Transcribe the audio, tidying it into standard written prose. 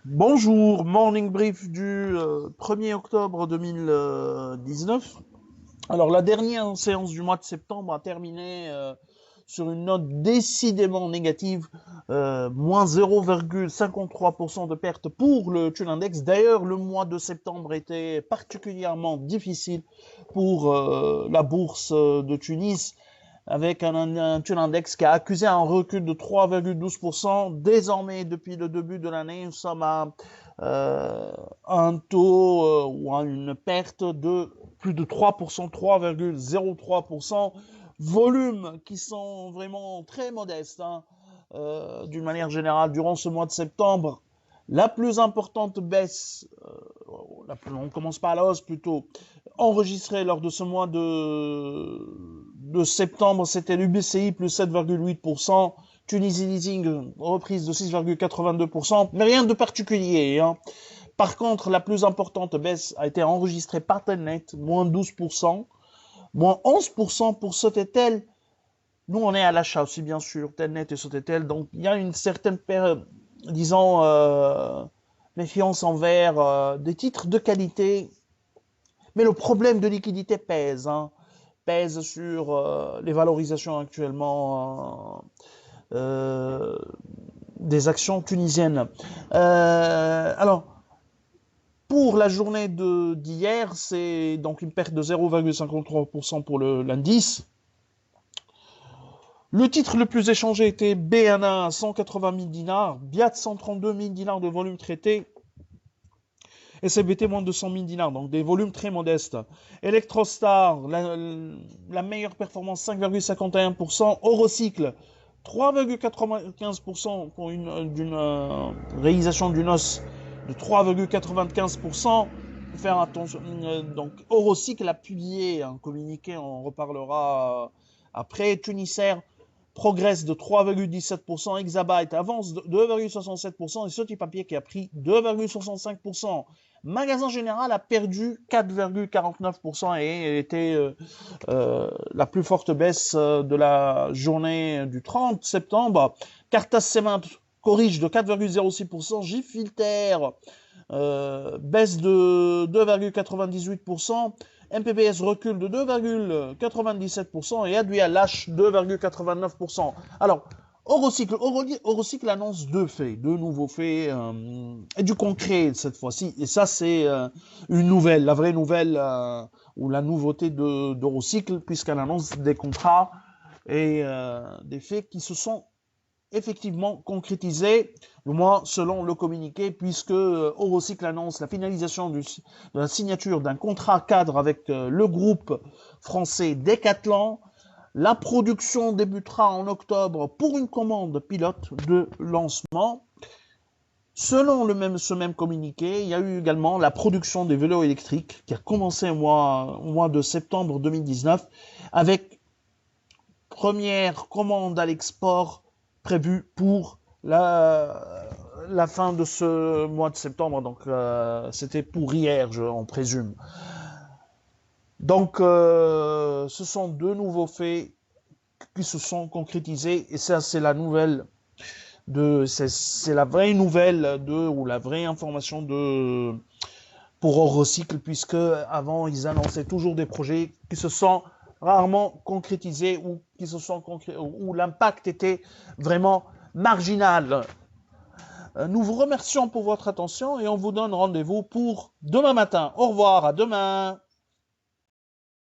Bonjour, morning brief du 1er octobre 2019. Alors, la dernière séance du mois de septembre a terminé sur une note décidément négative, moins 0,53% de perte pour le Thule Index. D'ailleurs, le mois de septembre était particulièrement difficile pour la bourse de Tunis, avec un Thule Index qui a accusé un recul de 3,12%. Désormais, depuis le début de l'année, nous sommes à euh, un taux ou à une perte de plus de 3%, 3,03%. Volumes qui sont vraiment très modestes, hein, d'une manière générale durant ce mois de septembre. La plus importante baisse, on commence par la hausse plutôt, enregistrée lors de ce mois de septembre, c'était l'UBCI plus 7,8%, Tunisie Leasing reprise de 6,82%, mais rien de particulier, hein. Par contre, la plus importante baisse a été enregistrée par Telnet, moins 12%, moins 11% pour Sotetel. Nous, on est à l'achat aussi, bien sûr, Telnet et Sotetel, donc il y a une certaine, disons, méfiance envers des titres de qualité, mais le problème de liquidité pèse, hein, pèse sur les valorisations actuellement des actions tunisiennes. Alors, pour la journée d'hier, c'est donc une perte de 0,53% pour l'indice. Le titre le plus échangé était BNA à 180 000 dinars, BIAT 132 000 dinars de volume traité, SLBT moins de 200 000 dinars, donc des volumes très modestes. Electrostar, la meilleure performance 5,51%, Eurocycle 3,95% pour une réalisation d'une hausse de 3,95%. Faire attention, donc Eurocycle a publié un communiqué, on reparlera après. Tunisair progresse de 3,17%, Exabyte avance de 2,67% et Petit Papier qui a pris 2,65%. Magasin Général a perdu 4,49% et était la plus forte baisse de la journée du 30 septembre. Cartas Cement corrige de 4,06%, Gifilter baisse de 2,98%, MPBS recule de 2,97% et Aduia lâche 2,89%. Alors, Eurocycle annonce deux faits, deux nouveaux faits, et du concret cette fois-ci. Et ça, c'est une nouvelle, la vraie nouvelle, ou la nouveauté d'Eurocycle, puisqu'elle annonce des contrats et des faits qui se sont effectivement concrétisés, au moins selon le communiqué, puisque Eurocycle annonce la finalisation de la signature d'un contrat cadre avec le groupe français Decathlon. La production débutera en octobre pour une commande pilote de lancement. Selon ce même communiqué, il y a eu également la production des vélos électriques qui a commencé au mois de septembre 2019 avec première commande à l'export prévue pour la fin de ce mois de septembre. Donc c'était pour hier, on présume. Donc ce sont deux nouveaux faits qui se sont concrétisés et ça c'est la nouvelle c'est la vraie nouvelle ou la vraie information pour Eurocycle, puisque avant ils annonçaient toujours des projets qui se sont rarement concrétisés ou où l'impact était vraiment marginal. Nous vous remercions pour votre attention et on vous donne rendez-vous pour demain matin. Au revoir, à demain.